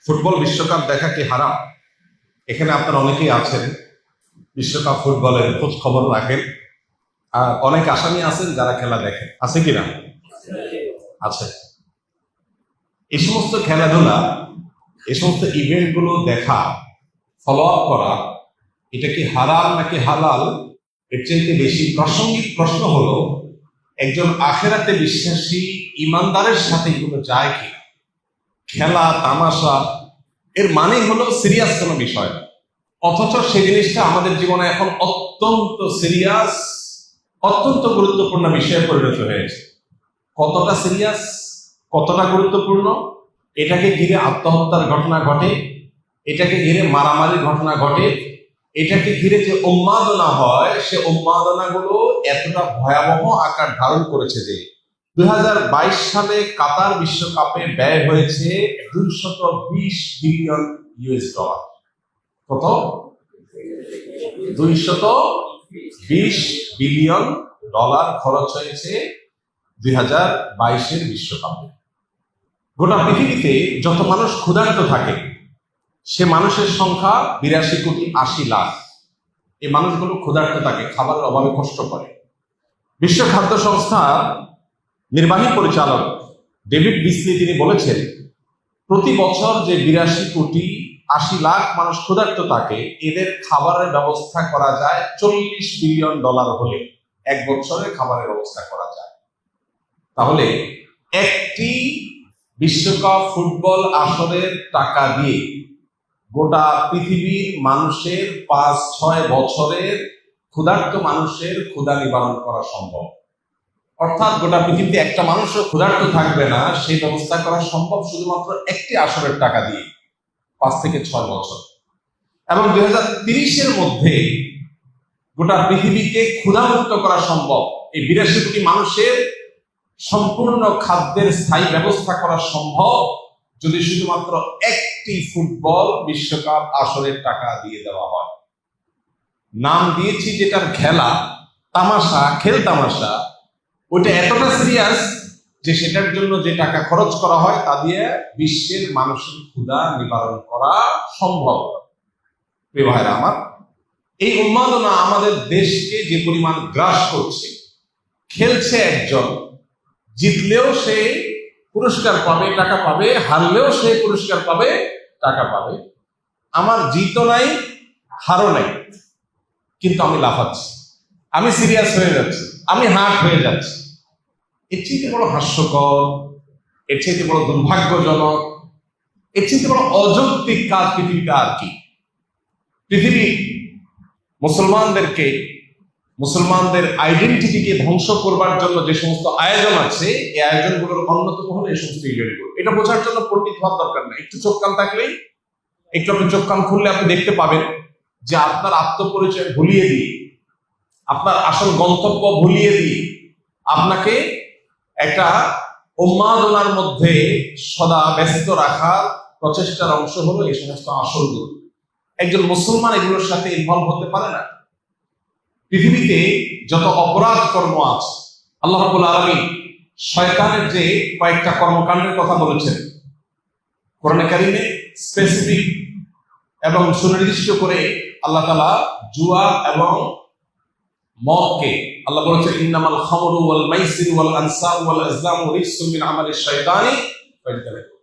Football বিশ্বকাপ দেখা কি হারাম? এখানে আপনারা অনেকেই আছেন বিশ্বকাপ ফুটবলের খোঁজ খবর রাখেন, আর অনেক আসামি আছেন যারা খেলা দেখেন। আছে কিনা? আছে। এই সমস্ত খেলাধুলা, এই সমস্ত ইভেন্ট গুলো দেখা, ফলো আপ করা, এটা কি হারাম নাকি হালাল? এর চাইতে বেশি প্রাসঙ্গিক প্রশ্ন হলো, একজন আখেরাতে বিশ্বাসী ইমানদারের সাথে এগুলো যায় কি? খেলা তামাশা এর মানে হলো সিরিয়াস কোনো বিষয়, অথচ সেই জিনিসটা আমাদের জীবনে এখন অত্যন্ত সিরিয়াস, অত্যন্ত গুরুত্বপূর্ণ বিষয়ে পরিণত হয়েছে। কতটা সিরিয়াস, কতটা গুরুত্বপূর্ণ? এটাকে ঘিরে আত্মহত্যার ঘটনা ঘটে, এটাকে ঘিরে মারামারির ঘটনা ঘটে, এটাকে ঘিরে যে উন্মাদনা হয়, সে উন্মাদনাগুলো এতটা ভয়াবহ আকার ধারণ করেছে যে 2022 সালে কাতার বিশ্বকাপে ব্যয় হয়েছে 220 বিলিয়ন ইউএস ডলার। কত? 220 বিলিয়ন ডলার খরচ হয়েছে 2022-এর বিশ্বকাপে। গোটা পৃথিবীতে যত মানুষ ক্ষুধার্ত থাকে, সে মানুষের সংখ্যা 82,80,00,000। এই মানুষগুলো ক্ষুধার্ত থাকে, খাবারের অভাবে কষ্ট করে। বিশ্ব খাদ্য সংস্থার নির্বাহী পরিচালক ডেভিড বিসলি তিনি বলেছেন, প্রতি বছর যে 82,80,00,000 মানুষ ক্ষুধার্ত থাকে, এদের খাবারের ব্যবস্থা করা যায় 40 বিলিয়ন ডলার হলে এক বছরে খাবারের ব্যবস্থা করা যায়। তাহলে একটি বিশ্বকাপ ফুটবল আসরের টাকা দিয়ে গোটা পৃথিবীর মানুষের 5-6 বছরের ক্ষুধার্ত মানুষের ক্ষুধা নিবারণ করা সম্ভব। অর্থাৎ গোটা পৃথিবীতে একটা মানুষও ক্ষুধার্ত থাকবে না, সেই ব্যবস্থা করা সম্ভব শুধুমাত্র একটি আসরের টাকা দিয়ে 5 থেকে 6 বছর। এবং 2030-এর মধ্যে গোটা পৃথিবীকে ক্ষুধামুক্ত করা সম্ভব। এই 82 কোটি মানুষের সম্পূর্ণ খাদ্যের স্থায়ী ব্যবস্থা করা সম্ভব যদি শুধুমাত্র একটি ফুটবল বিশ্বকাপ আসরের টাকা দিয়ে দেওয়া হয়। নাম দিয়েছি যেটার খেলা তামাশা, খেল তামাশা, ওইটা এতটা সিরিয়াস যে সেটার জন্য যে টাকা খরচ করা হয় তা দিয়ে বিশ্বের মানুষের ক্ষুধা নিবারণ করা সম্ভব। প্রিয় ভাইরা আমার, এই উন্মাদনা আমাদের দেশকে যে পরিমাণ গ্রাস করছে, খেলছে একজন, জিতলেও সে পুরস্কার পাবে, টাকা পাবে, হারলেও সে পুরস্কার পাবে, টাকা পাবে। আমার জিতও নাই, হারও নাই, কিন্তু আমি লাফাচ্ছি, আমি সিরিয়াস হয়ে যাচ্ছি, আমি হার্ট হয়ে যাচ্ছি। এর চেয়ে বড় হাস্যকর, এর চেয়ে বড় দুর্ভাগ্যজনক, এর চেয়ে বড় অযৌক্তিক কাজ পৃথিবীতে আর কি? পৃথিবী মুসলমানদের আইডেন্টিটিকে ধ্বংস করবার জন্য যে সমস্ত আয়োজন আছে, এই আয়োজনগুলোর অন্যতম হলো এই সমস্ত ইভেন্টগুলো। এটা বোঝার জন্য পণ্ডিত হওয়ার দরকার নেই, একটু চোখ কান থাকলেই, একটু আপনি চোখ কান খুললে আপনি দেখতে পাবেন যে আপনার আত্মপরিচয় ভুলিয়ে দিয়ে, আপনার আসল গন্তব্য ভুলিয়ে দিয়ে আপনাকে একটা উন্মাদনার মধ্যে সদা ব্যস্ত রাখার প্রচেষ্টার অংশ হলো এই সমস্ত আসলগুলো। একজন মুসলমান এগুলোর সাথে ইনভলভ হতে পারে না। পৃথিবীতে যত অপরাধ কর্ম আছে, আল্লাহ রাব্বুল আলামিন শয়তানের যে কয়েকটা কর্মকাণ্ডের কথা বলেছেন কোরআনে কারিমে, স্পেসিফিক এবং সুনির্দিষ্ট করে আল্লাহ তাআলা জুয়া এবং মদকে আল্লাহ বলেছেন, ইন্নামাল খামরু ওয়াল মাইসির ওয়াল আনসাব ওয়াল আজলামু রিজসুম মিন আমালিশ শাইতানি ফাজতানিবু।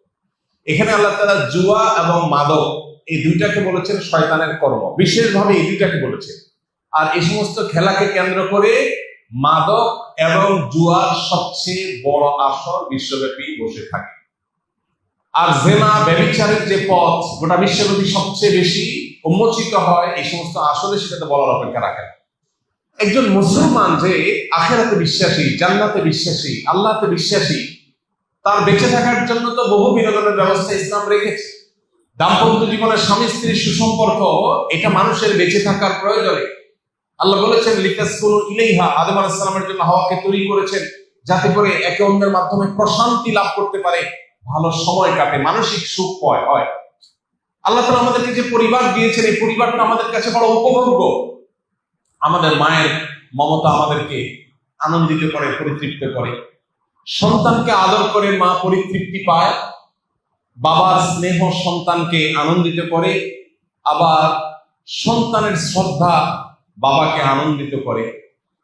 এখানে আল্লাহ তাআলা জুয়া এবং মাদক এই দুইটাকে বলেছেন শয়তানের কর্ম, বিশেষভাবে এই দুইটাকে বলেছেন। আর এই সমস্ত খেলাকে কেন্দ্র করে মাদক এবং জুয়ার সবচেয়ে বড় আসর বিশ্বব্যাপী বসে থাকে। আর জেনা, ব্যভিচারের যে পথ গোটা বিশ্বব্যাপী সবচেয়ে বেশি উন্মোচিত হয়, এই সমস্ত আসলে সেটাতে বলার অপেক্ষা রাখে না। একজন মুসলমান যে আখিরাতে বিশ্বাসী, জান্নাতে বিশ্বাসী, আল্লাহতে বিশ্বাসী, তার বেঁচে থাকার জন্য তো বহু বিনোদনের ব্যবস্থা ইসলাম রেখেছে। দাম্পত্য জীবনের স্বামী স্ত্রীর সুসম্পর্ক, এটা মানুষের বেঁচে থাকার প্রয়োজনে। আল্লাহ বলেছেন, লিতাসকুনু ইলাইহা, আদম আলাইহিস সালামের জন্য হাওয়াকে তৈরি করেছেন যাতে করে একে অন্যের মাধ্যমে প্রশান্তি লাভ করতে পারে, ভালো সময় কাটে, মানসিক সুখ হয়। আল্লাহ তাআলা আমাদেরকে যে পরিবার দিয়েছেন, এই পরিবারটা আমাদের কাছে বড় উপভোগ্য। আমাদের মায়ের মমতা আমাদেরকে আনন্দিত করে, পরিতৃপ্ত করে। সন্তানকে আদর করে মা পরিতৃপ্তি পায়, বাবার স্নেহ সন্তানকে আনন্দিত করে, আবার সন্তানের শ্রদ্ধা বাবাকে আনন্দিত করে।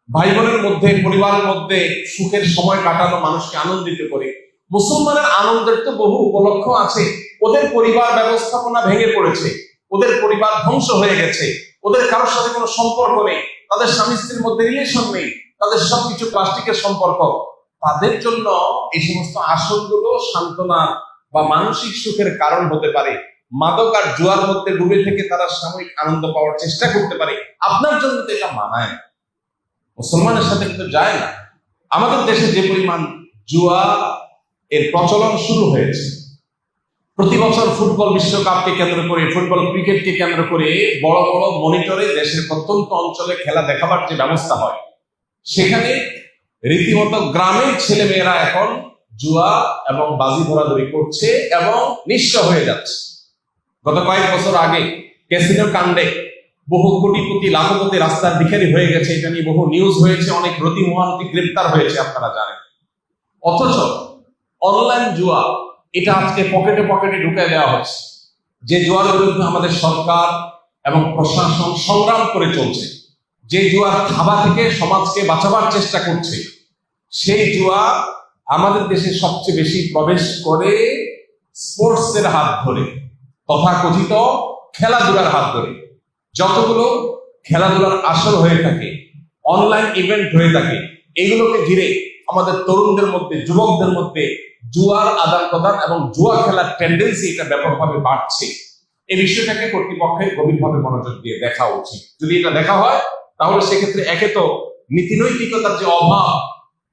ভাই বোনের মধ্যে, পরিবারের মধ্যে সুখের সময় কাটানো মানুষকে আনন্দিত করে। মুসলমানের আনন্দের তো বহু উপলক্ষ আছে। ওদের পরিবার ব্যবস্থাপনা ভেঙে পড়েছে, ওদের পরিবার ধ্বংস হয়ে গেছে, ওদের কারোর সাথে কোনো সম্পর্ক নেই, তাদের স্বামী স্ত্রীর মধ্যে রিলেশন নেই, তাদের সবকিছু প্লাস্টিকের সম্পর্ক। তাদের জন্য এই সমস্ত আসরগুলো সান্ত্বনা বা মানসিক সুখের কারণ হতে পারে। মাদক আর জুয়ার মধ্যে ডুবে থেকে তারা সাময়িক আনন্দ পাওয়ার চেষ্টা করতে পারে। আপনার জন্য তো এটা মানায় না, মুসলমানের সাথে কিন্তু যায় না। আমাদের দেশে যে পরিমাণ জুয়া এর প্রচলন শুরু হয়েছে, প্রতি বছর ফুটবল বিশ্বকাপকে কেন্দ্র করে, ফুটবল ক্রিকেটকে কেন্দ্র করে বড় বড় মনিটরে দেশের প্রত্যন্ত অঞ্চলে খেলা দেখাবার যে ব্যবস্থা হয়, সেখানে রীতিমতো গ্রামের ছেলে মেয়েরা এখন জুয়া এবং বাজি ধরাধরি করছে এবং নিঃস্ব হয়ে যাচ্ছে। গত কয়েক বছর আগে ক্যাসিনো কাণ্ডে বহু কোটিপতি লাখপতি রাস্তার ভিখারি হয়ে গেছে, এটা নিয়ে বহু নিউজ হয়েছে, অনেক রতি মহারতি গ্রেপ্তার হয়েছে, আপনারা জানেন। অথচ অনলাইন জুয়া এটা আজকে পকেটে পকেটে ঢুকে দেওয়া হচ্ছে। যে জুয়ার বিরুদ্ধে আমাদের সরকার এবং প্রশাসন সংগ্রাম করে চলছে, যে জুয়ার থাবা থেকে সমাজকে বাঁচাবার চেষ্টা করছে, সেই জুয়া আমাদের দেশে সবচেয়ে বেশি প্রবেশ করে স্পোর্টসের হাত ধরে, তথাকথিত খেলাধুলার হাত ধরে। যতগুলো খেলাধুলার আসর হয়ে থাকে, অনলাইন ইভেন্ট হয়ে থাকে, এগুলোকে ঘিরে আমাদের তরুণদের মধ্যে, যুবকদের মধ্যে জুয়ার আদান প্রদান এবং জুয়া খেলার টেন্ডেন্সি এটা ব্যাপকভাবে বাড়ছে। এই বিষয়টাকে কর্তৃপক্ষের গভীরভাবে মনোযোগ দিয়ে দেখা উচিত। যদি এটা দেখা হয় তাহলে সেক্ষেত্রে একে তো নীতিনৈতিকতার যে অভাব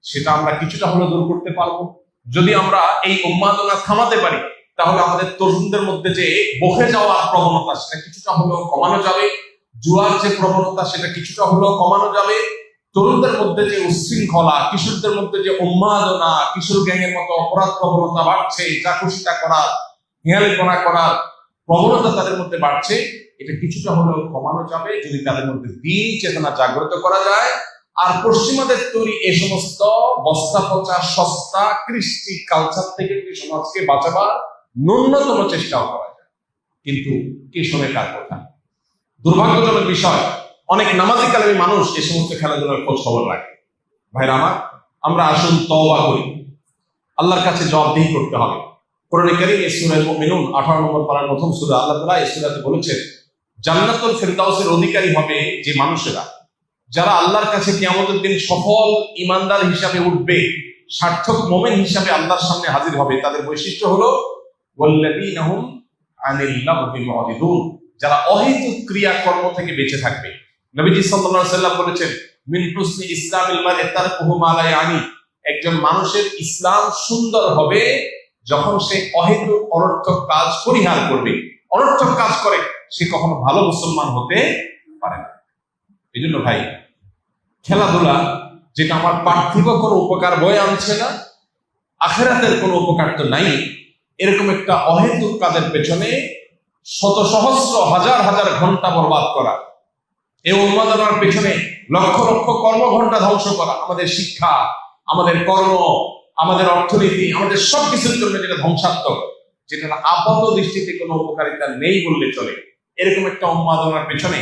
সেটা আমরা কিছুটা হলেও দূর করতে পারবো। যদি আমরা এই উন্মাদনা থামাতে পারি তাহলে আমাদের তরুণদের মধ্যে যে বহে যাওয়ার প্রবণতা সেটা কিছুটা হলেও কমানো যাবে, জুয়ার যে প্রবণতা সেটা কিছুটা হলেও কমানো যাবে। তরুণদের মধ্যে যে উচ্ছৃঙ্খলা, কিশোরদের মধ্যে যে উন্মাদনা, কিশোর গ্যাংয়ের মতো অপরাধ প্রবণতা বাড়ছে, চাকুশিটা করার, হেয়ালিপনা করার প্রবণতা তাদের মধ্যে বাড়ছে, এটা কিছুটা হলেও কমানো যাবে যদি তাদের মধ্যে দিন চেতনা জাগ্রত করা যায়। আর পশ্চিমাদের তৈরি এই সমস্ত বস্তা পচা সস্তা কৃষ্টি কালচার থেকে সমাজকে বাঁচাবার ন্যূনতম চেষ্টাও করা যায়। কিন্তু কে শোনে কার কথা? দুর্ভাগ্যজনক বিষয়, অনেক নামাজি কালামী মানুষ এই সমস্ত খেলাধুলার খোঁজ খবর রাখে। ভাইরা আমার, আমরা আসুন তওবা করি, আল্লাহর কাছে জবাবদিহি করতে হবে। কোরআনে কারীম সূরা মুমিনুন 18 নম্বর পারার প্রথম সূরা, আল্লাহ তাআলা এই সূরাতে বলেছেন, জান্নাতুল ফিরদাউসের অধিকারী হবে যে মানুষেরা, যারা আল্লাহর কাছে কিয়ামতের দিন সফল ঈমানদার হিসাবে উঠবে, সার্থক মুমিন হিসাবে আল্লাহর সামনে হাজির হবে। তাদের বৈশিষ্ট্য হলো ওয়াল্লাযীনা হুম আনিল লাগবি মুরিদুন, যারা অহেতুক ক্রিয়াকর্ম থেকে বেঁচে থাকবে। নবীজি সাল্লাল্লাহু আলাইহি ওয়াসাল্লাম বলেছেন, মিন হুসনি ইসলামিল মারই তারকুহু মা লা ইয়ানি, একজন মানুষের ইসলাম সুন্দর হবে যখন সে অহেতুক অনর্থক কাজ পরিহার করবে। অনর্থক কাজ করে সে কখনো ভালো মুসলমান হতে পারে না। এই জন্য ভাই, খেলাধুলা যেটা আমার পার্থিব কোনো উপকার বয়ে আনছে না, আখিরাতের কোনো উপকার তো নাই, এরকম একটা অহেতুক কাজের পেছনে শত সহস্র হাজার হাজার ঘন্টা বরবাদ করা, এই উন্মাদনার পেছনে লক্ষ লক্ষ কর্মঘন্টা ধ্বংস করা, আমাদের শিক্ষা, আমাদের কর্ম, আমাদের অর্থনীতি, আমাদের সবকিছুর জন্য যেটা ধ্বংসাত্মক, যেটা আপাত দৃষ্টিতে কোনো উপকারিতা নেই বললে চলে, এরকম একটা উন্মাদনার পেছনে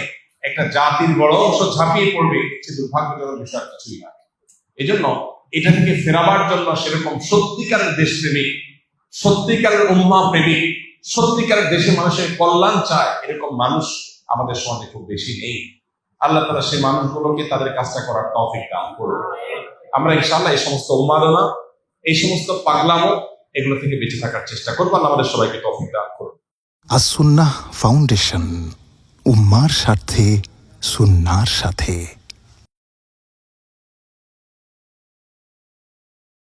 একটা জাতির বড় অংশ ঝাঁপিয়ে পড়বে, সে দুর্ভাগ্যজনক বিষয় কিছুই না। এই জন্য এটা থেকে ফেরাবার জন্য সেরকম সত্যিকারের দেশপ্রেমিক, সত্যিকারের উম্মাহ প্রেমিক, সত্যিকারের দেশে মানুষের কল্যাণ চায় এরকম মানুষ আমাদের সমাজে খুব বেশি নেই। আল্লাহ তাআলা সেই মানুষগুলোকে তাদের কাজটা করার তৌফিক দান করুন। আমরা ইনশাআল্লাহ এই সমস্ত উন্মাদনা, এই সমস্ত পাগলামো, এগুলো থেকে বেঁচে থাকার চেষ্টা করবো। আল্লাহ আমাদের সবাইকে তৌফিক দান করুন। আস-সুন্নাহ ফাউন্ডেশন, উম্মার স্বার্থে সুন্নাহর সাথে।